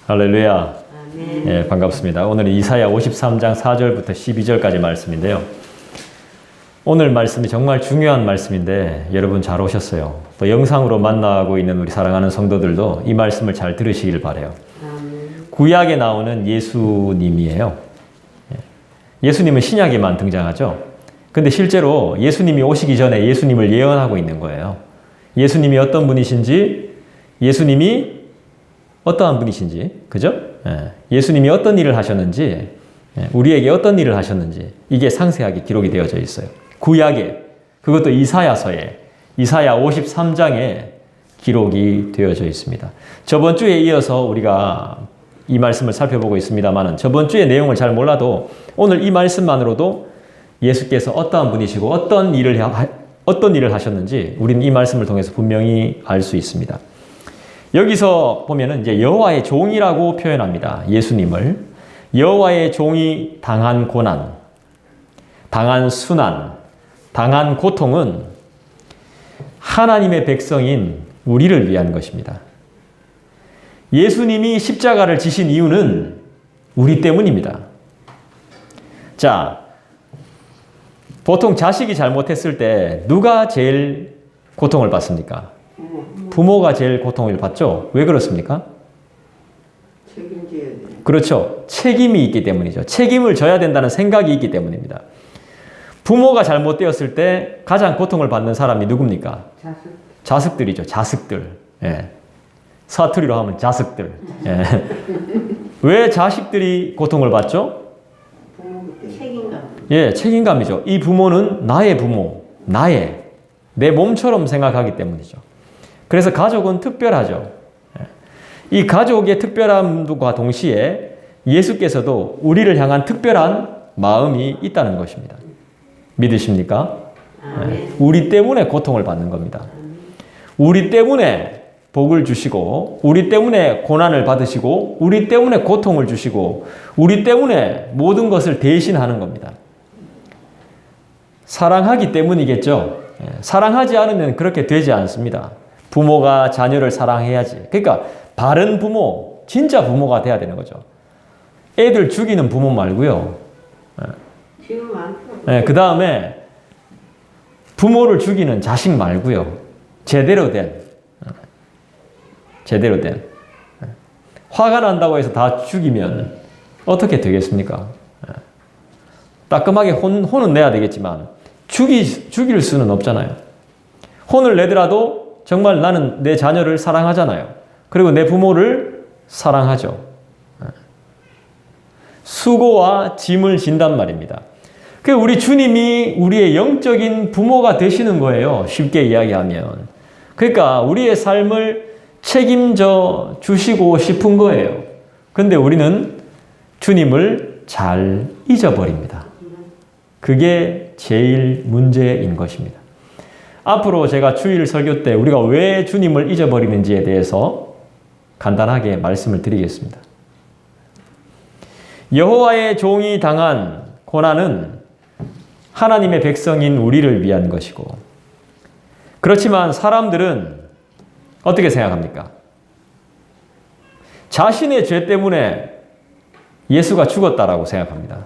할렐루야. 아멘. 예, 반갑습니다. 오늘은 이사야 53장 4절부터 12절까지 말씀인데요. 오늘 말씀이 정말 중요한 말씀인데 여러분 잘 오셨어요. 또 영상으로 만나고 있는 우리 사랑하는 성도들도 이 말씀을 잘 들으시길 바라요. 아멘. 구약에 나오는 예수님이에요. 예수님은 신약에만 등장하죠. 근데 실제로 예수님이 오시기 전에 예수님을 예언하고 있는 거예요. 예수님이 어떤 분이신지, 예수님이 어떠한 분이신지, 그죠? 예수님이 어떤 일을 하셨는지, 우리에게 어떤 일을 하셨는지 이게 상세하게 기록이 되어져 있어요. 구약에, 그것도 이사야서에, 이사야 53장에 기록이 되어져 있습니다. 저번 주에 이어서 우리가 이 말씀을 살펴보고 있습니다만 저번 주의 내용을 잘 몰라도 오늘 이 말씀만으로도 예수께서 어떠한 분이시고 어떤 일을 하셨는지 우리는 이 말씀을 통해서 분명히 알 수 있습니다. 여기서 보면은 이제 여호와의 종이라고 표현합니다. 예수님을. 여호와의 종이 당한 고난, 당한 순환, 당한 고통은 하나님의 백성인 우리를 위한 것입니다. 예수님이 십자가를 지신 이유는 우리 때문입니다. 자, 보통 자식이 잘못했을 때 누가 제일 고통을 받습니까? 부모가 제일 고통을 받죠? 왜 그렇습니까? 책임져야 돼. 그렇죠. 책임이 있기 때문이죠. 책임을 져야 된다는 생각이 있기 때문입니다. 부모가 잘못되었을 때 가장 고통을 받는 사람이 누굽니까? 자식들이죠. 자식들. 예. 사투리로 하면 자식들. 예. 왜 자식들이 고통을 받죠? 책임감. 예, 책임감이죠. 이 부모는 나의 부모, 내 몸처럼 생각하기 때문이죠. 그래서 가족은 특별하죠. 이 가족의 특별함과 동시에 예수께서도 우리를 향한 특별한 마음이 있다는 것입니다. 믿으십니까? 우리 때문에 고통을 받는 겁니다. 우리 때문에 복을 주시고, 우리 때문에 고난을 받으시고, 우리 때문에 고통을 주시고, 우리 때문에 모든 것을 대신하는 겁니다. 사랑하기 때문이겠죠. 사랑하지 않으면 그렇게 되지 않습니다. 부모가 자녀를 사랑해야지. 그러니까 바른 부모, 진짜 부모가 돼야 되는 거죠. 애들 죽이는 부모 말고요. 지금 많죠. 그 다음에 부모를 죽이는 자식 말고요. 제대로 된. 화가 난다고 해서 다 죽이면 어떻게 되겠습니까? 따끔하게 혼은 내야 되겠지만 죽일 수는 없잖아요. 혼을 내더라도 정말 나는 내 자녀를 사랑하잖아요. 그리고 내 부모를 사랑하죠. 수고와 짐을 진단 말입니다. 우리 주님이 우리의 영적인 부모가 되시는 거예요. 쉽게 이야기하면. 그러니까 우리의 삶을 책임져 주시고 싶은 거예요. 근데 우리는 주님을 잘 잊어버립니다. 그게 제일 문제인 것입니다. 앞으로 제가 주일 설교 때 우리가 왜 주님을 잊어버리는지에 대해서 간단하게 말씀을 드리겠습니다. 여호와의 종이 당한 고난은 하나님의 백성인 우리를 위한 것이고, 그렇지만 사람들은 어떻게 생각합니까? 자신의 죄 때문에 예수가 죽었다라고 생각합니다.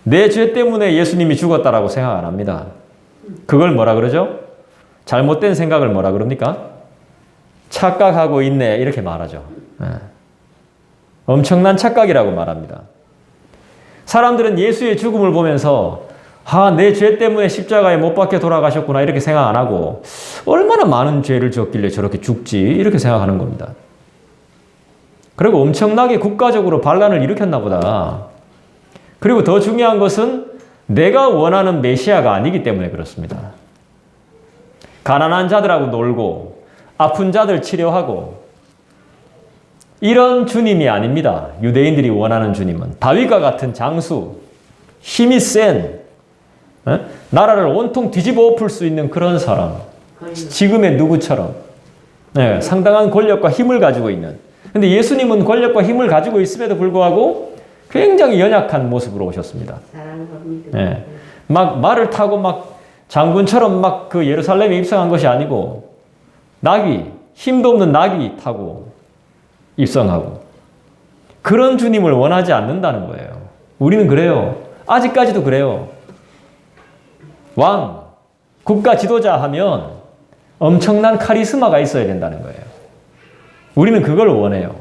내 죄 때문에 예수님이 죽었다라고 생각 안 합니다. 그걸 뭐라 그러죠? 잘못된 생각을 뭐라 그럽니까? 착각하고 있네, 이렇게 말하죠. 엄청난 착각이라고 말합니다. 사람들은 예수의 죽음을 보면서 내 죄 때문에 십자가에 못 박혀 돌아가셨구나 이렇게 생각 안 하고 얼마나 많은 죄를 지었길래 저렇게 죽지 이렇게 생각하는 겁니다. 그리고 엄청나게 국가적으로 반란을 일으켰나 보다. 그리고 더 중요한 것은 내가 원하는 메시아가 아니기 때문에 그렇습니다. 가난한 자들하고 놀고 아픈 자들 치료하고 이런 주님이 아닙니다. 유대인들이 원하는 주님은 다윗과 같은 장수, 힘이 센, 나라를 온통 뒤집어 엎을 수 있는 그런 사람, 지금의 누구처럼 상당한 권력과 힘을 가지고 있는. 근데 예수님은 권력과 힘을 가지고 있음에도 불구하고 굉장히 연약한 모습으로 오셨습니다. 막 말을 타고 막 장군처럼 막 그 예루살렘에 입성한 것이 아니고 힘도 없는 나귀 타고 입성하고 그런 주님을 원하지 않는다는 거예요. 우리는 그래요. 아직까지도 그래요. 왕, 국가 지도자 하면 엄청난 카리스마가 있어야 된다는 거예요. 우리는 그걸 원해요.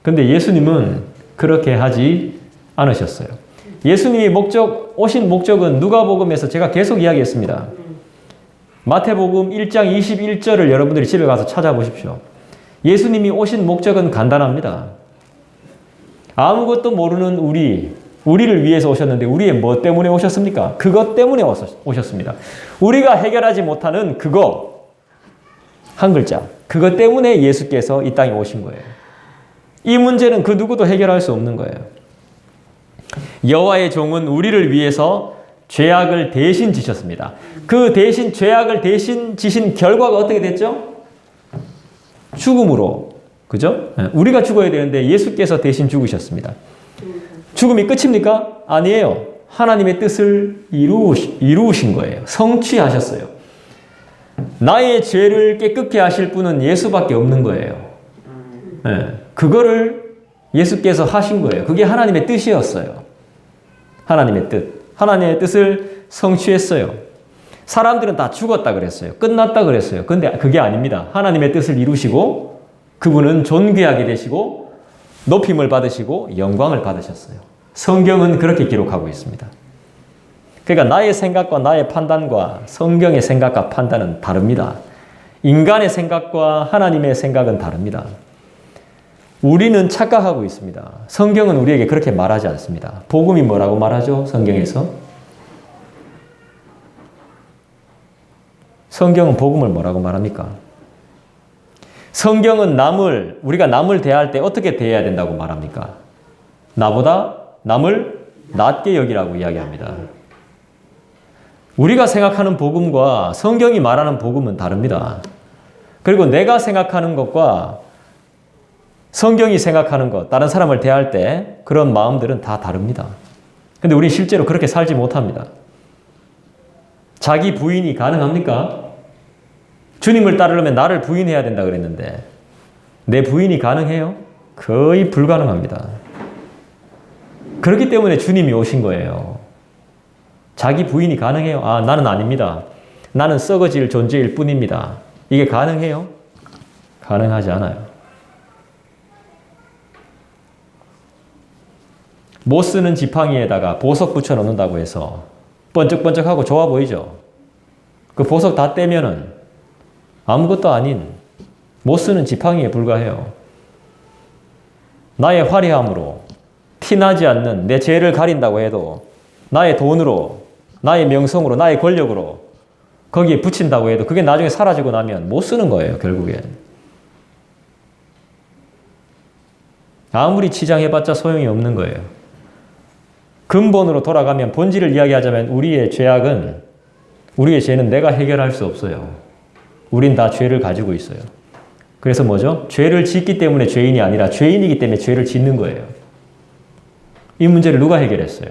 근데 예수님은 그렇게 하지 않으셨어요. 예수님이 오신 목적은 누가복음에서 제가 계속 이야기했습니다. 마태복음 1장 21절을 여러분들이 집에 가서 찾아보십시오. 예수님이 오신 목적은 간단합니다. 아무것도 모르는 우리를 위해서 오셨는데 우리의 뭐 때문에 오셨습니까? 그것 때문에 오셨습니다. 우리가 해결하지 못하는 그거, 한 글자. 그것 때문에 예수께서 이 땅에 오신 거예요. 이 문제는 그 누구도 해결할 수 없는 거예요. 여호와의 종은 우리를 위해서 죄악을 대신 지셨습니다. 그 대신 죄악을 대신 지신 결과가 어떻게 됐죠? 죽음으로. 그죠? 우리가 죽어야 되는데 예수께서 대신 죽으셨습니다. 죽음이 끝입니까? 아니에요. 하나님의 뜻을 이루신 거예요. 성취하셨어요. 나의 죄를 깨끗게 하실 분은 예수밖에 없는 거예요. 그거를 예수께서 하신 거예요. 그게 하나님의 뜻이었어요. 하나님의 뜻. 하나님의 뜻을 성취했어요. 사람들은 다 죽었다 그랬어요. 끝났다 그랬어요. 근데 그게 아닙니다. 하나님의 뜻을 이루시고 그분은 존귀하게 되시고 높임을 받으시고 영광을 받으셨어요. 성경은 그렇게 기록하고 있습니다. 그러니까 나의 생각과 나의 판단과 성경의 생각과 판단은 다릅니다. 인간의 생각과 하나님의 생각은 다릅니다. 우리는 착각하고 있습니다. 성경은 우리에게 그렇게 말하지 않습니다. 복음이 뭐라고 말하죠? 성경에서? 성경은 복음을 뭐라고 말합니까? 성경은 우리가 남을 대할 때 어떻게 대해야 된다고 말합니까? 나보다 남을 낮게 여기라고 이야기합니다. 우리가 생각하는 복음과 성경이 말하는 복음은 다릅니다. 그리고 내가 생각하는 것과 성경이 생각하는 것, 다른 사람을 대할 때 그런 마음들은 다 다릅니다. 근데 우리는 실제로 그렇게 살지 못합니다. 자기 부인이 가능합니까? 주님을 따르려면 나를 부인해야 된다 그랬는데 내 부인이 가능해요? 거의 불가능합니다. 그렇기 때문에 주님이 오신 거예요. 자기 부인이 가능해요? 아, 나는 아닙니다. 나는 썩어질 존재일 뿐입니다. 이게 가능해요? 가능하지 않아요. 못 쓰는 지팡이에다가 보석 붙여 놓는다고 해서 번쩍번쩍하고 좋아 보이죠? 그 보석 다 떼면은 아무것도 아닌 못 쓰는 지팡이에 불과해요. 나의 화려함으로 티나지 않는 내 죄를 가린다고 해도 나의 돈으로, 나의 명성으로, 나의 권력으로 거기에 붙인다고 해도 그게 나중에 사라지고 나면 못 쓰는 거예요, 결국엔. 아무리 치장해봤자 소용이 없는 거예요. 근본으로 돌아가면 본질을 이야기하자면 우리의 죄는 내가 해결할 수 없어요. 우린 다 죄를 가지고 있어요. 그래서 뭐죠? 죄를 짓기 때문에 죄인이 아니라 죄인이기 때문에 죄를 짓는 거예요. 이 문제를 누가 해결했어요?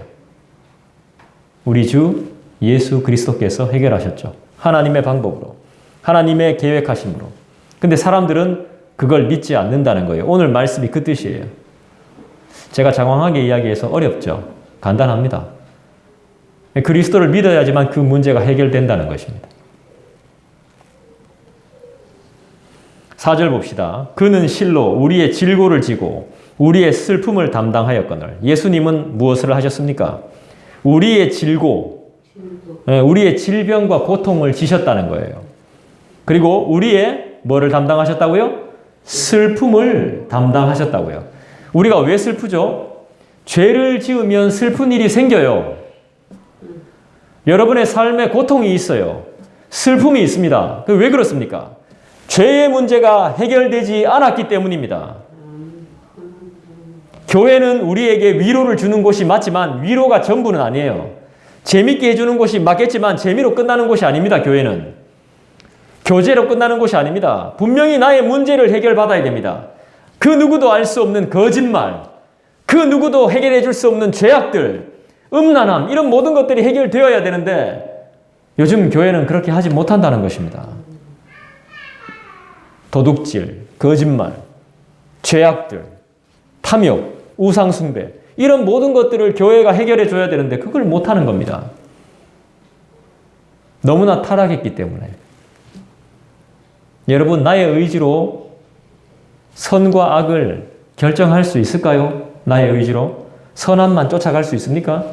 우리 주 예수 그리스도께서 해결하셨죠. 하나님의 방법으로, 하나님의 계획하심으로. 근데 사람들은 그걸 믿지 않는다는 거예요. 오늘 말씀이 그 뜻이에요. 제가 장황하게 이야기해서 어렵죠? 간단합니다. 그리스도를 믿어야지만 그 문제가 해결된다는 것입니다. 4절 봅시다. 그는 실로 우리의 질고를 지고 우리의 슬픔을 담당하였거늘. 예수님은 무엇을 하셨습니까? 우리의 우리의 질병과 고통을 지셨다는 거예요. 그리고 우리의 뭐를 담당하셨다고요? 슬픔을 담당하셨다고요. 우리가 왜 슬프죠? 죄를 지으면 슬픈 일이 생겨요. 여러분의 삶에 고통이 있어요. 슬픔이 있습니다. 왜 그렇습니까? 죄의 문제가 해결되지 않았기 때문입니다. 교회는 우리에게 위로를 주는 곳이 맞지만 위로가 전부는 아니에요. 재밌게 해주는 곳이 맞겠지만 재미로 끝나는 곳이 아닙니다. 교회는. 교제로 끝나는 곳이 아닙니다. 분명히 나의 문제를 해결받아야 됩니다. 그 누구도 알 수 없는 거짓말, 그 누구도 해결해 줄 수 없는 죄악들, 음란함, 이런 모든 것들이 해결되어야 되는데 요즘 교회는 그렇게 하지 못한다는 것입니다. 도둑질, 거짓말, 죄악들, 탐욕, 우상숭배, 이런 모든 것들을 교회가 해결해 줘야 되는데 그걸 못하는 겁니다. 너무나 타락했기 때문에. 여러분, 나의 의지로 선과 악을 결정할 수 있을까요? 나의 의지로? 선함만 쫓아갈 수 있습니까?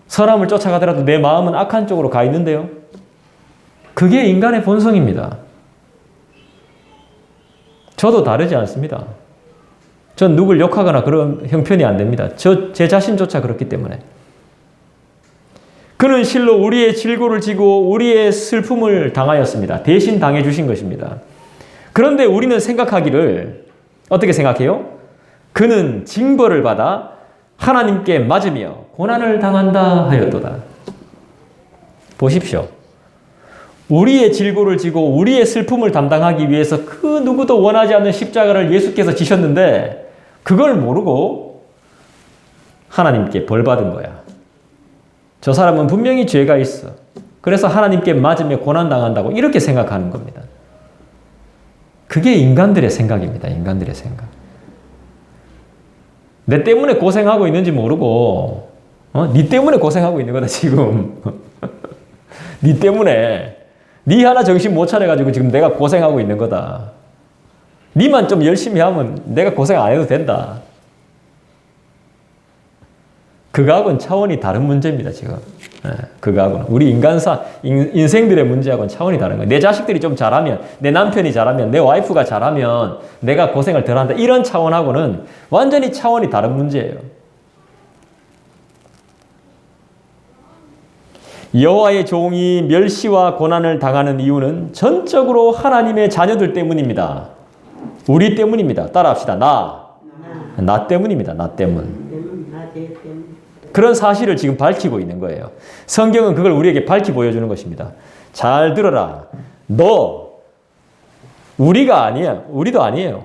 선함을 쫓아가더라도 내 마음은 악한 쪽으로 가 있는데요. 그게 인간의 본성입니다. 저도 다르지 않습니다. 전 누굴 욕하거나 그런 형편이 안 됩니다. 제 자신조차 그렇기 때문에. 그는 실로 우리의 질고를 지고 우리의 슬픔을 당하였습니다. 대신 당해주신 것입니다. 그런데 우리는 생각하기를 어떻게 생각해요? 그는 징벌을 받아 하나님께 맞으며 고난을 당한다 하였도다. 보십시오. 우리의 질고를 지고 우리의 슬픔을 담당하기 위해서 그 누구도 원하지 않는 십자가를 예수께서 지셨는데 그걸 모르고 하나님께 벌 받은 거야. 저 사람은 분명히 죄가 있어. 그래서 하나님께 맞으며 고난당한다고 이렇게 생각하는 겁니다. 그게 인간들의 생각입니다. 인간들의 생각. 내 때문에 고생하고 있는지 모르고 네 때문에 고생하고 있는 거다 지금. 네 때문에 네 하나 정신 못 차려가지고 지금 내가 고생하고 있는 거다. 네만 좀 열심히 하면 내가 고생 안 해도 된다. 그거하고는 차원이 다른 문제입니다, 지금. 그거하고는. 우리 인생들의 문제하고는 차원이 다른 거예요. 내 자식들이 좀 잘하면, 내 남편이 잘하면, 내 와이프가 잘하면 내가 고생을 덜 한다. 이런 차원하고는 완전히 차원이 다른 문제예요. 여호와의 종이 멸시와 고난을 당하는 이유는 전적으로 하나님의 자녀들 때문입니다. 우리 때문입니다. 따라합시다. 나 때문입니다. 나 때문. 그런 사실을 지금 밝히고 있는 거예요. 성경은 그걸 우리에게 밝히 보여주는 것입니다. 잘 들어라. 너, 우리가 아니야. 우리도 아니에요.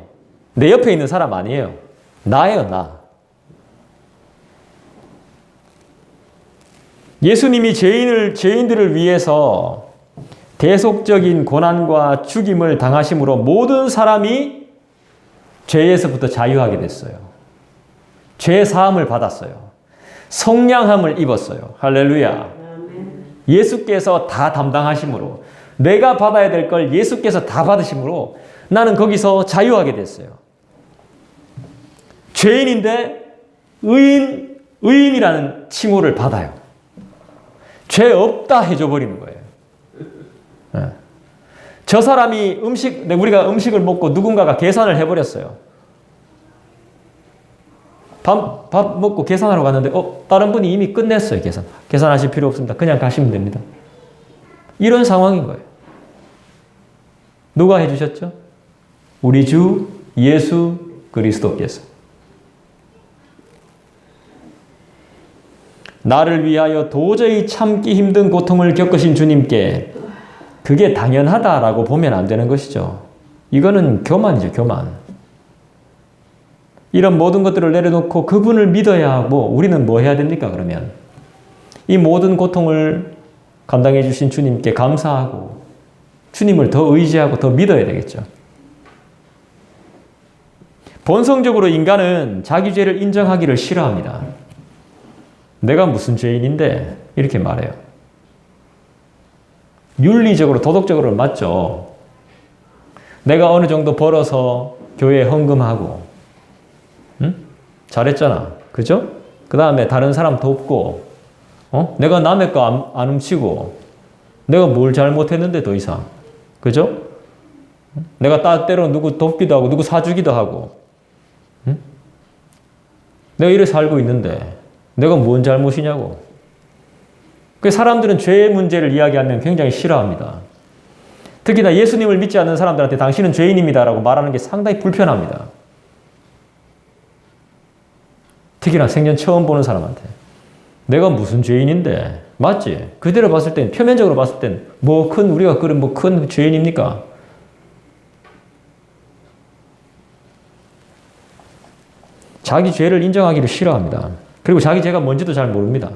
내 옆에 있는 사람 아니에요. 나예요, 나. 예수님이 죄인들을 위해서 대속적인 고난과 죽임을 당하심으로 모든 사람이 죄에서부터 자유하게 됐어요. 죄 사함을 받았어요. 성량함을 입었어요. 할렐루야. 예수께서 다 담당하심으로, 내가 받아야 될 걸 예수께서 다 받으심으로 나는 거기서 자유하게 됐어요. 죄인인데 의인이라는 칭호를 받아요. 죄 없다 해줘버리는 거예요. 저 사람이 우리가 음식을 먹고 누군가가 계산을 해버렸어요. 밥 먹고 계산하러 갔는데 다른 분이 이미 끝냈어요. 계산하실 필요 없습니다. 그냥 가시면 됩니다. 이런 상황인 거예요. 누가 해주셨죠? 우리 주 예수 그리스도께서. 나를 위하여 도저히 참기 힘든 고통을 겪으신 주님께 그게 당연하다라고 보면 안 되는 것이죠. 이거는 교만이죠. 교만. 이런 모든 것들을 내려놓고 그분을 믿어야 하고 우리는 뭐 해야 됩니까? 그러면 이 모든 고통을 감당해 주신 주님께 감사하고 주님을 더 의지하고 더 믿어야 되겠죠. 본성적으로 인간은 자기 죄를 인정하기를 싫어합니다. 내가 무슨 죄인인데 이렇게 말해요. 윤리적으로 도덕적으로는 맞죠. 내가 어느 정도 벌어서 교회에 헌금하고 잘했잖아. 그죠? 그 다음에 다른 사람 돕고, 내가 남의 거 안 훔치고, 내가 뭘 잘못했는데 더 이상. 그죠? 내가 때로 누구 돕기도 하고, 누구 사주기도 하고, 내가 이래 살고 있는데, 내가 뭔 잘못이냐고. 그 사람들은 죄의 문제를 이야기하면 굉장히 싫어합니다. 특히나 예수님을 믿지 않는 사람들한테 당신은 죄인입니다라고 말하는 게 상당히 불편합니다. 특히나 생전 처음 보는 사람한테. 내가 무슨 죄인인데. 맞지? 그대로 봤을 땐, 표면적으로 봤을 땐, 우리가 그런 큰 죄인입니까? 자기 죄를 인정하기를 싫어합니다. 그리고 자기 죄가 뭔지도 잘 모릅니다.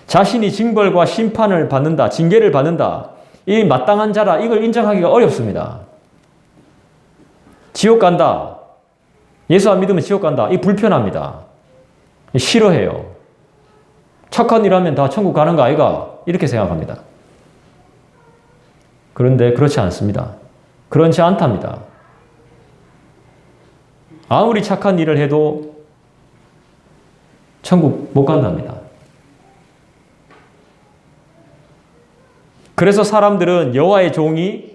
자신이 징벌과 심판을 받는다, 징계를 받는다, 이 마땅한 자라, 이걸 인정하기가 어렵습니다. 지옥 간다. 예수 안 믿으면 지옥 간다. 이 불편합니다. 싫어해요. 착한 일 하면 다 천국 가는 거 아이가? 이렇게 생각합니다. 그런데 그렇지 않습니다. 그렇지 않답니다. 아무리 착한 일을 해도 천국 못 간답니다. 그래서 사람들은 여호와의 종이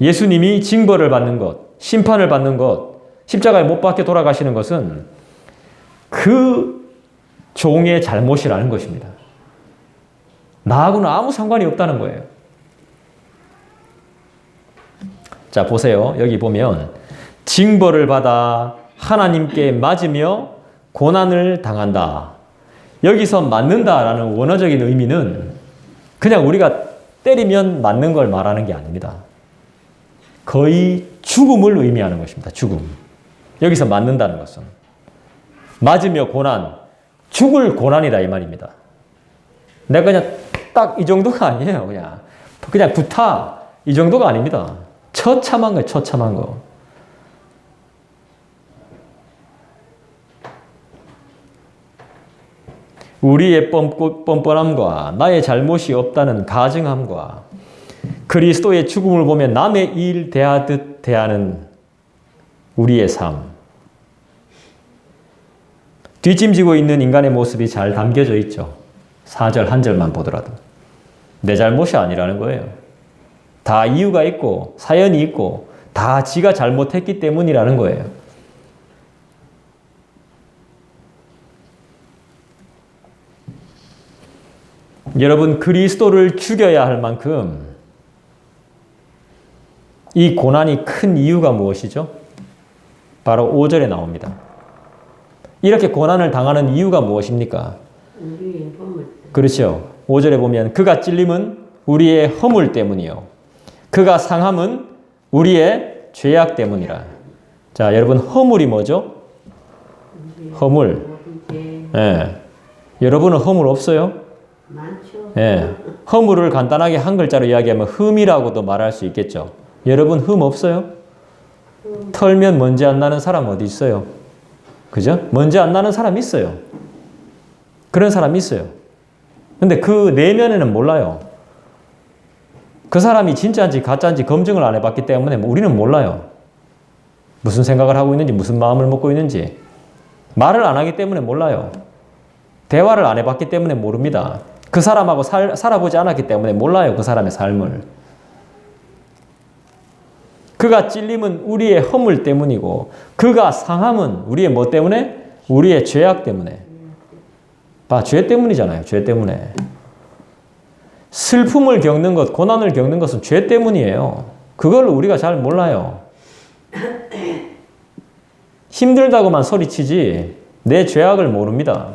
예수님이 징벌을 받는 것, 심판을 받는 것, 십자가에 못 박혀 돌아가시는 것은 그 종의 잘못이라는 것입니다. 나하고는 아무 상관이 없다는 거예요. 자, 보세요. 여기 보면 징벌을 받아 하나님께 맞으며 고난을 당한다. 여기서 맞는다라는 원어적인 의미는 그냥 우리가 때리면 맞는 걸 말하는 게 아닙니다. 거의 죽음을 의미하는 것입니다. 죽음. 여기서 맞는다는 것은 맞으며 고난, 죽을 고난이다 이 말입니다. 내가 그냥 딱 이 정도가 아니에요. 그냥 구타 이 정도가 아닙니다. 처참한 거예요. 처참한 거. 우리의 뻔뻔함과 나의 잘못이 없다는 가증함과 그리스도의 죽음을 보면 남의 일 대하듯 대하는 우리의 삶. 뒷짐지고 있는 인간의 모습이 잘 담겨져 있죠. 4절 한 절만 보더라도. 내 잘못이 아니라는 거예요. 다 이유가 있고 사연이 있고 다 지가 잘못했기 때문이라는 거예요. 여러분, 그리스도를 죽여야 할 만큼 이 고난이 큰 이유가 무엇이죠? 바로 5절에 나옵니다. 이렇게 고난을 당하는 이유가 무엇입니까? 우리의 허물. 그렇죠. 5절에 보면 그가 찔림은 우리의 허물 때문이요. 그가 상함은 우리의 죄악 때문이라. 자, 여러분, 허물이 뭐죠? 허물. 예. 여러분은 허물 없어요? 많죠. 예. 허물을 간단하게 한 글자로 이야기하면 흠이라고도 말할 수 있겠죠. 여러분 흠 없어요? 털면 먼지 안 나는 사람 어디 있어요? 그죠? 먼지 안 나는 사람 있어요. 그런 사람이 있어요. 근데 그 내면에는 몰라요. 그 사람이 진짜인지 가짜인지 검증을 안 해봤기 때문에 우리는 몰라요. 무슨 생각을 하고 있는지, 무슨 마음을 먹고 있는지. 말을 안 하기 때문에 몰라요. 대화를 안 해봤기 때문에 모릅니다. 그 사람하고 살아보지 않았기 때문에 몰라요. 그 사람의 삶을. 그가 찔림은 우리의 허물 때문이고 그가 상함은 우리의 뭐 때문에? 우리의 죄악 때문에. 죄 때문이잖아요. 죄 때문에. 슬픔을 겪는 것, 고난을 겪는 것은 죄 때문이에요. 그걸 우리가 잘 몰라요. 힘들다고만 소리치지 내 죄악을 모릅니다.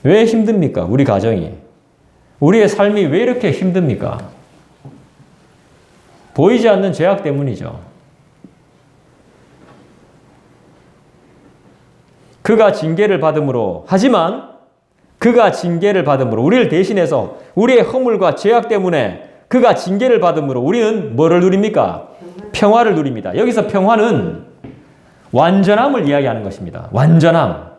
왜 힘듭니까? 우리 가정이. 우리의 삶이 왜 이렇게 힘듭니까? 보이지 않는 죄악 때문이죠. 그가 징계를 받음으로, 하지만 그가 징계를 받음으로, 우리를 대신해서 우리의 허물과 죄악 때문에 그가 징계를 받음으로 우리는 뭐를 누립니까? 평화를 누립니다. 여기서 평화는 완전함을 이야기하는 것입니다. 완전함.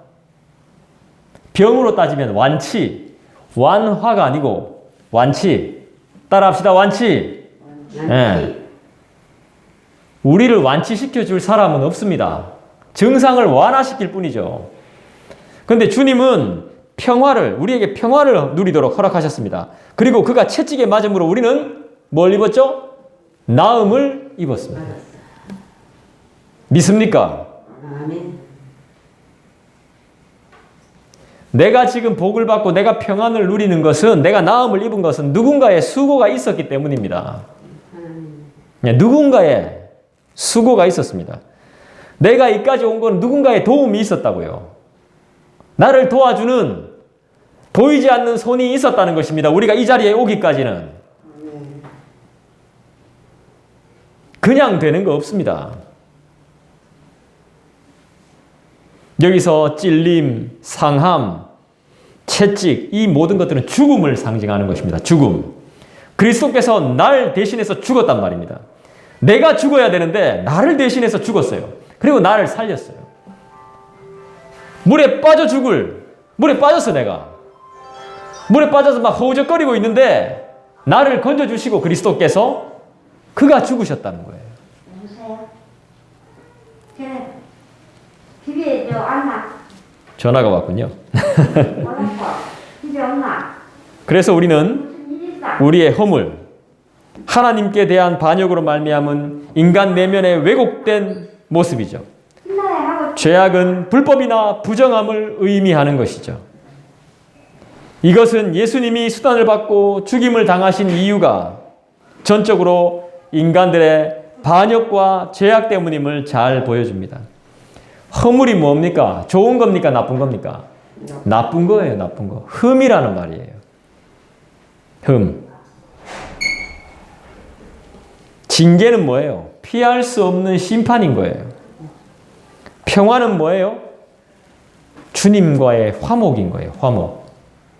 병으로 따지면 완치, 완화가 아니고 완치. 따라합시다. 완치. 예. 우리를 완치시켜 줄 사람은 없습니다. 증상을 완화시킬 뿐이죠. 그런데 주님은 우리에게 평화를 누리도록 허락하셨습니다. 그리고 그가 채찍에 맞음으로 우리는 뭘 입었죠? 나음을 입었습니다. 믿습니까? 아멘. 내가 지금 복을 받고 내가 평안을 누리는 것은, 내가 나음을 입은 것은 누군가의 수고가 있었기 때문입니다. 누군가의 수고가 있었습니다. 내가 이까지 온 건 누군가의 도움이 있었다고요. 나를 도와주는 보이지 않는 손이 있었다는 것입니다. 우리가 이 자리에 오기까지는. 그냥 되는 거 없습니다. 여기서 찔림, 상함, 채찍, 이 모든 것들은 죽음을 상징하는 것입니다. 죽음. 그리스도께서 날 대신해서 죽었단 말입니다. 내가 죽어야 되는데 나를 대신해서 죽었어요. 그리고 나를 살렸어요. 물에 빠졌어 내가. 물에 빠져서 막 허우적거리고 있는데 나를 건져주시고 그리스도께서 그가 죽으셨다는 거예요. 여보세요? 쟤는 집에 저 안나 전화가 왔군요. 몰랐어. 집에 없나? 그래서 우리는 무슨 일 있어? 우리의 허물, 하나님께 대한 반역으로 말미암은 인간 내면의 왜곡된 모습이죠. 신나게 하고 죄악은 불법이나 부정함을 의미하는 것이죠. 이것은 예수님이 수단을 받고 죽임을 당하신 이유가 전적으로 인간들의 반역과 죄악 때문임을 잘 보여줍니다. 허물이 뭡니까? 좋은 겁니까? 나쁜 겁니까? 나쁜 거예요, 나쁜 거. 흠이라는 말이에요. 흠. 징계는 뭐예요? 피할 수 없는 심판인 거예요. 평화는 뭐예요? 주님과의 화목인 거예요, 화목.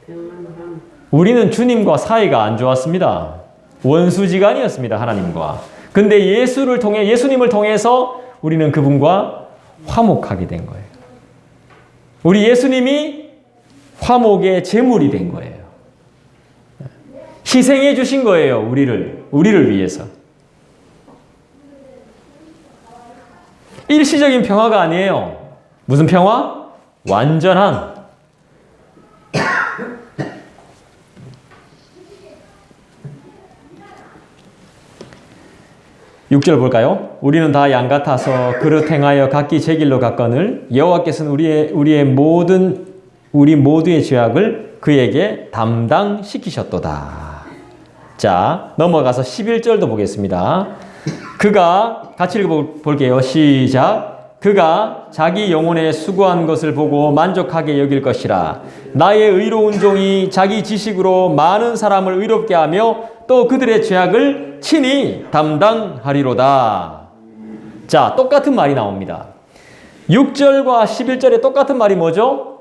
평안함. 우리는 주님과 사이가 안 좋았습니다. 원수지간이었습니다, 하나님과. 근데 예수님을 통해서 우리는 그분과 화목하게 된 거예요. 우리 예수님이 화목의 제물이 된 거예요. 희생해 주신 거예요, 우리를 위해서. 일시적인 평화가 아니에요. 무슨 평화? 완전한. 6절 볼까요? 우리는 다 양 같아서 그릇 행하여 각기 제 길로 갔거늘 여호와께서는 우리 모두의 죄악을 그에게 담당시키셨도다. 자, 넘어가서 11절도 보겠습니다. 그가 같이 읽어볼게요. 시작. 그가 자기 영혼에 수고한 것을 보고 만족하게 여길 것이라. 나의 의로운 종이 자기 지식으로 많은 사람을 의롭게 하며 또 그들의 죄악을 친히 담당하리로다. 자, 똑같은 말이 나옵니다. 6절과 11절에 똑같은 말이 뭐죠?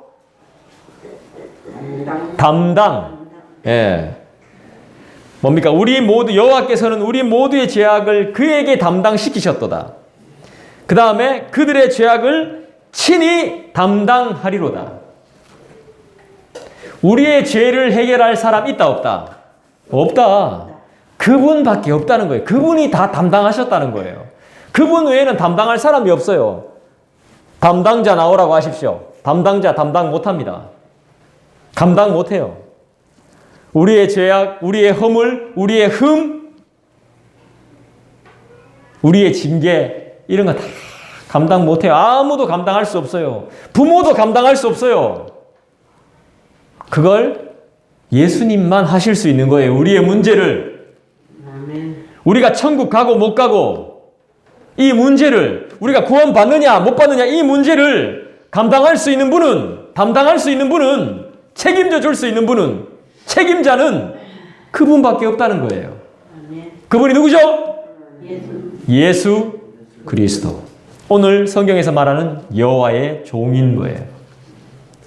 담당. 예. 뭡니까? 여호와께서는 우리 모두의 죄악을 그에게 담당시키셨도다. 그 다음에 그들의 죄악을 친히 담당하리로다. 우리의 죄를 해결할 사람 있다 없다? 없다. 그분밖에 없다는 거예요. 그분이 다 담당하셨다는 거예요. 그분 외에는 담당할 사람이 없어요. 담당자 나오라고 하십시오. 담당자 담당 못합니다. 감당 못해요. 우리의 죄악, 우리의 허물, 우리의 흠, 우리의 징계 이런 거 다 감당 못해요. 아무도 감당할 수 없어요. 부모도 감당할 수 없어요. 그걸 예수님만 하실 수 있는 거예요. 우리의 문제를. 아멘. 우리가 천국 가고 못 가고 이 문제를 우리가 구원 받느냐 못 받느냐 이 문제를 감당할 수 있는 분은 담당할 수 있는 분은 책임져 줄 수 있는 분은 책임자는 그분밖에 없다는 거예요. 아멘. 그분이 누구죠? 예수. 예수 그리스도. 오늘 성경에서 말하는 여호와의 종인 거예요.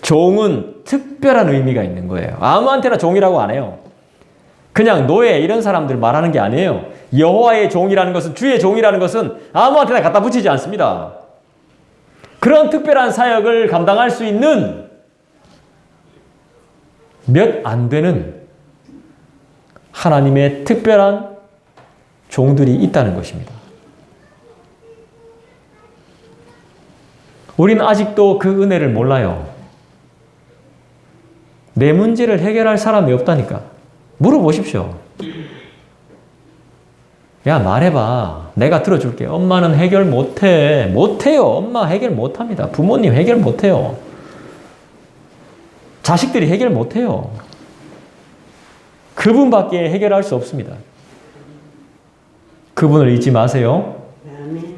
종은 특별한 의미가 있는 거예요. 아무한테나 종이라고 안 해요. 그냥 노예 이런 사람들 말하는 게 아니에요. 여호와의 종이라는 것은 주의 종이라는 것은 아무한테나 갖다 붙이지 않습니다. 그런 특별한 사역을 감당할 수 있는 몇 안 되는 하나님의 특별한 종들이 있다는 것입니다. 우리는 아직도 그 은혜를 몰라요. 내 문제를 해결할 사람이 없다니까. 물어보십시오. 야, 말해봐. 내가 들어줄게. 엄마는 해결 못해. 못해요. 엄마 해결 못합니다. 부모님 해결 못해요. 자식들이 해결 못해요. 그분밖에 해결할 수 없습니다. 그분을 잊지 마세요. 아멘.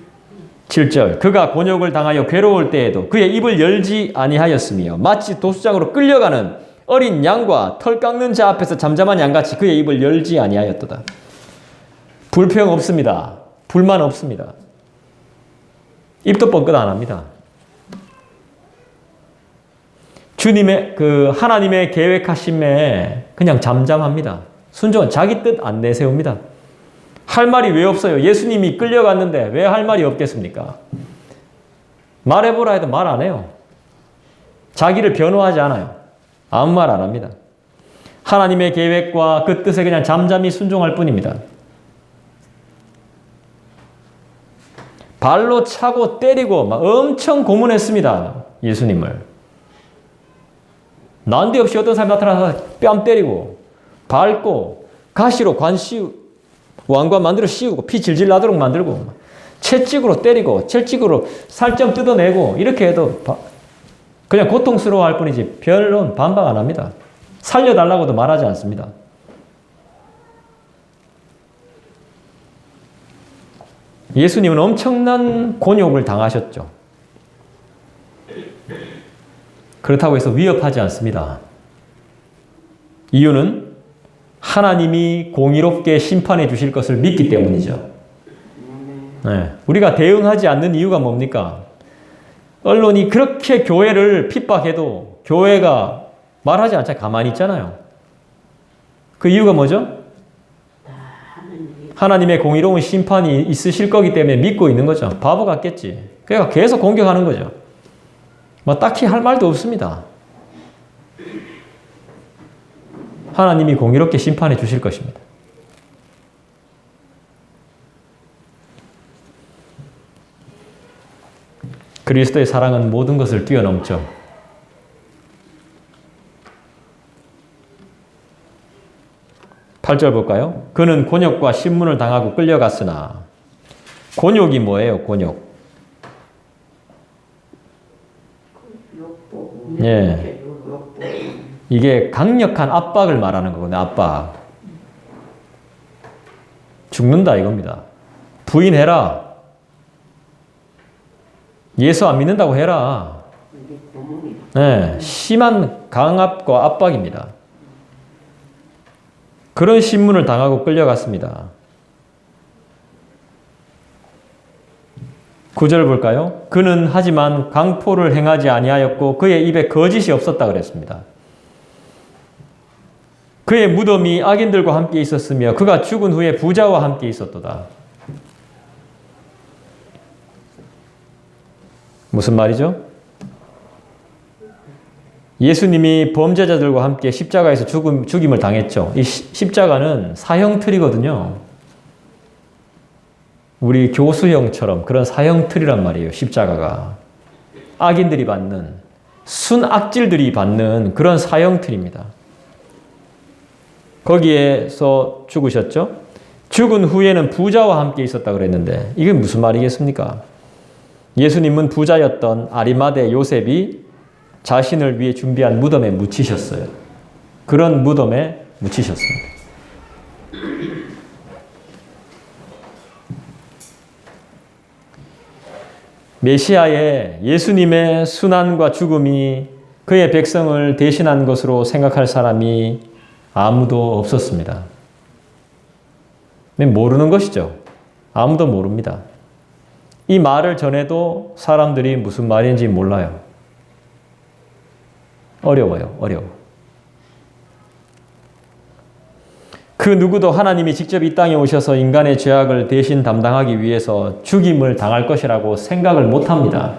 7절 그가 곤욕을 당하여 괴로울 때에도 그의 입을 열지 아니하였으며 마치 도수장으로 끌려가는 어린 양과 털 깎는 자 앞에서 잠잠한 양같이 그의 입을 열지 아니하였도다. 불평 없습니다. 불만 없습니다. 입도 뻥끗 안 합니다. 주님의 하나님의 계획하심에 그냥 잠잠합니다. 순종은 자기 뜻 안 내세웁니다. 할 말이 왜 없어요? 예수님이 끌려갔는데 왜 할 말이 없겠습니까? 말해보라 해도 말 안 해요. 자기를 변호하지 않아요. 아무 말 안 합니다. 하나님의 계획과 그 뜻에 그냥 잠잠히 순종할 뿐입니다. 발로 차고 때리고 막 엄청 고문했습니다. 예수님을. 난데없이 어떤 사람이 나타나서 뺨 때리고 밟고 가시로 왕관 만들어 씌우고 피 질질 나도록 만들고 채찍으로 때리고 채찍으로 살점 뜯어내고 이렇게 해도 그냥 고통스러워할 뿐이지 별로 반박 안 합니다. 살려달라고도 말하지 않습니다. 예수님은 엄청난 곤욕을 당하셨죠. 그렇다고 해서 위협하지 않습니다. 이유는 하나님이 공의롭게 심판해 주실 것을 믿기 때문이죠. 네. 우리가 대응하지 않는 이유가 뭡니까? 언론이 그렇게 교회를 핍박해도 교회가 말하지 않자 가만히 있잖아요. 그 이유가 뭐죠? 하나님의 공의로운 심판이 있으실 거기 때문에 믿고 있는 거죠. 바보 같겠지. 그러니까 계속 공격하는 거죠. 뭐 딱히 할 말도 없습니다. 하나님이 공의롭게 심판해 주실 것입니다. 그리스도의 사랑은 모든 것을 뛰어넘죠. 팔 절 볼까요? 그는 곤욕과 신문을 당하고 끌려갔으나 곤욕이 뭐예요? 곤욕. 예. 이게 강력한 압박을 말하는 거거든요. 압박. 죽는다 이겁니다. 부인해라. 예수 안 믿는다고 해라. 네, 심한 강압과 압박입니다. 그런 신문을 당하고 끌려갔습니다. 9절 볼까요? 그는 하지만 강포를 행하지 아니하였고 그의 입에 거짓이 없었다 그랬습니다. 그의 무덤이 악인들과 함께 있었으며 그가 죽은 후에 부자와 함께 있었도다. 무슨 말이죠? 예수님이 범죄자들과 함께 십자가에서 죽임을 당했죠. 이 십자가는 사형틀이거든요. 우리 교수형처럼 그런 사형틀이란 말이에요. 십자가가. 악인들이 받는, 순악질들이 받는 그런 사형틀입니다. 거기에서 죽으셨죠. 죽은 후에는 부자와 함께 있었다 그랬는데 이게 무슨 말이겠습니까? 예수님은 부자였던 아리마대 요셉이 자신을 위해 준비한 무덤에 묻히셨어요. 그런 무덤에 묻히셨습니다. 메시아의 예수님의 순환과 죽음이 그의 백성을 대신한 것으로 생각할 사람이 아무도 없었습니다. 모르는 것이죠. 아무도 모릅니다. 이 말을 전해도 사람들이 무슨 말인지 몰라요. 어려워요. 어려워. 그 누구도 하나님이 직접 이 땅에 오셔서 인간의 죄악을 대신 담당하기 위해서 죽임을 당할 것이라고 생각을 못합니다.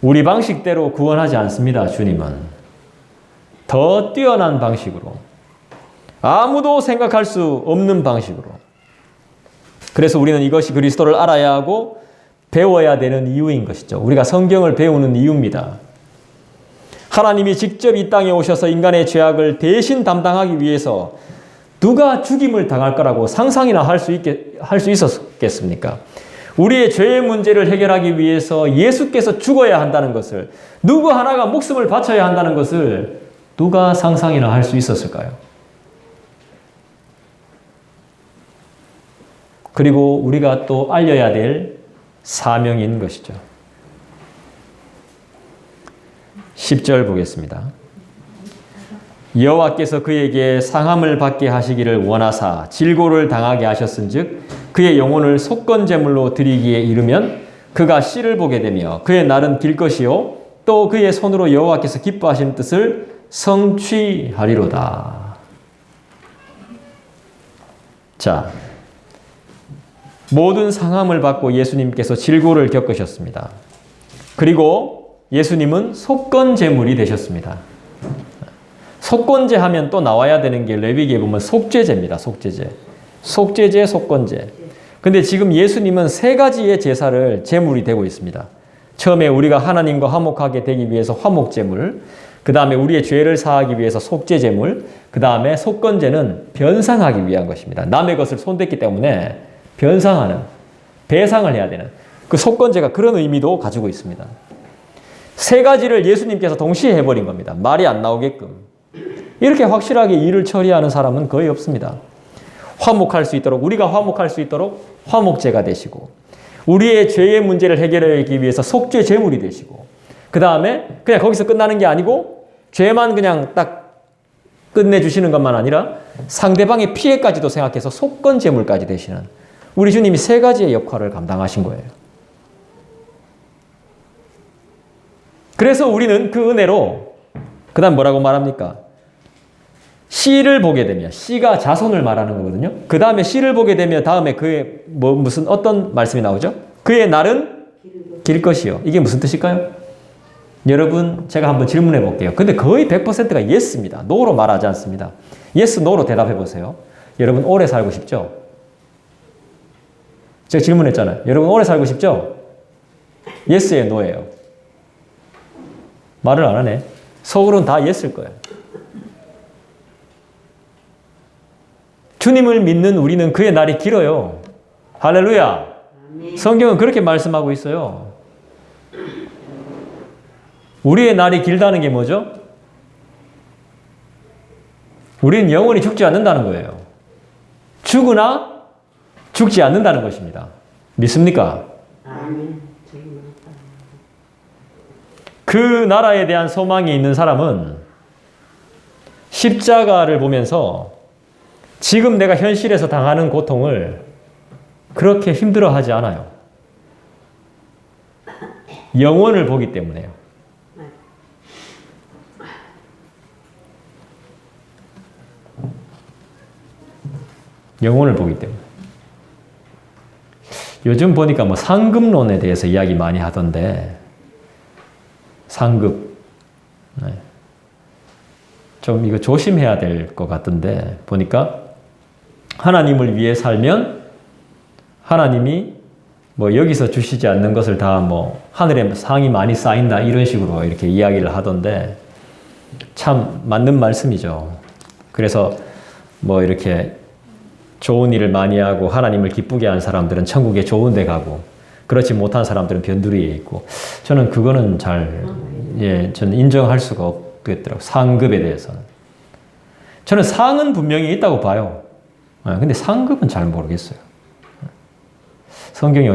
우리 방식대로 구원하지 않습니다. 주님은. 더 뛰어난 방식으로. 아무도 생각할 수 없는 방식으로. 그래서 우리는 이것이 그리스도를 알아야 하고 배워야 되는 이유인 것이죠. 우리가 성경을 배우는 이유입니다. 하나님이 직접 이 땅에 오셔서 인간의 죄악을 대신 담당하기 위해서 누가 죽임을 당할 거라고 상상이나 할 수 있었겠습니까? 우리의 죄의 문제를 해결하기 위해서 예수께서 죽어야 한다는 것을, 누구 하나가 목숨을 바쳐야 한다는 것을 누가 상상이나 할 수 있었을까요? 그리고 우리가 또 알려야 될 사명인 것이죠. 10절 보겠습니다. 여호와께서 그에게 상함을 받게 하시기를 원하사 질고를 당하게 하셨은즉 그의 영혼을 속건제물로 드리기에 이르면 그가 씨를 보게 되며 그의 날은 길 것이요 또 그의 손으로 여호와께서 기뻐하시는 뜻을 성취하리로다. 자, 모든 상함을 받고 예수님께서 질고를 겪으셨습니다. 그리고 예수님은 속건제물이 되셨습니다. 속건제 하면 또 나와야 되는 게 레위기에 보면 속죄제입니다. 속죄제. 속죄제, 속건제. 근데 지금 예수님은 세 가지의 제사를 제물이 되고 있습니다. 처음에 우리가 하나님과 화목하게 되기 위해서 화목제물, 그 다음에 우리의 죄를 사하기 위해서 속죄제물, 그 다음에 속건제는 변상하기 위한 것입니다. 남의 것을 손댔기 때문에 변상하는, 배상을 해야 되는 그 속건제가 그런 의미도 가지고 있습니다. 세 가지를 예수님께서 동시에 해버린 겁니다. 말이 안 나오게끔. 이렇게 확실하게 일을 처리하는 사람은 거의 없습니다. 화목할 수 있도록, 우리가 화목할 수 있도록 화목제가 되시고, 우리의 죄의 문제를 해결하기 위해서 속죄 제물이 되시고, 그 다음에 그냥 거기서 끝나는 게 아니고 죄만 그냥 딱 끝내주시는 것만 아니라 상대방의 피해까지도 생각해서 속건 제물까지 되시는 우리 주님이 세 가지의 역할을 감당하신 거예요. 그래서 우리는 그 은혜로 그 다음 뭐라고 말합니까? 씨를 보게 되면, 씨가 자손을 말하는 거거든요. 그 다음에 씨를 보게 되면 다음에 그의 무슨 어떤 말씀이 나오죠? 그의 날은 길 것이요. 이게 무슨 뜻일까요? 여러분, 제가 한번 질문해 볼게요. 근데 거의 100%가 yes입니다. no로 말하지 않습니다. yes, no로 대답해 보세요. 여러분, 오래 살고 싶죠? 제가 질문했잖아요. 여러분, 오래 살고 싶죠? yes예요, no예요? 말을 안 하네. 속으로는 다 yes일 거예요. 주님을 믿는 우리는 그의 날이 길어요. 할렐루야. 성경은 그렇게 말씀하고 있어요. 우리의 날이 길다는 게 뭐죠? 우리는 영원히 죽지 않는다는 거예요. 죽으나 죽지 않는다는 것입니다. 믿습니까? 아멘. 그 나라에 대한 소망이 있는 사람은 십자가를 보면서 지금 내가 현실에서 당하는 고통을 그렇게 힘들어하지 않아요. 영원을 보기 때문에요. 영혼을 보기 때문에. 요즘 보니까 뭐 상급론에 대해서 이야기 많이 하던데, 상급. 네. 좀 이거 조심해야 될 것 같던데, 보니까 하나님을 위해 살면 하나님이 뭐 여기서 주시지 않는 것을 다 뭐 하늘에 상이 많이 쌓인다 이런 식으로 이렇게 이야기를 하던데, 참 맞는 말씀이죠. 그래서 뭐 이렇게 좋은 일을 많이 하고 하나님을 기쁘게 한 사람들은 천국에 좋은 데 가고, 그렇지 못한 사람들은 변두리에 있고, 저는 그거는 저는 인정할 수가 없겠더라고요. 상급에 대해서는. 저는 상은 분명히 있다고 봐요. 근데 상급은 잘 모르겠어요. 성경이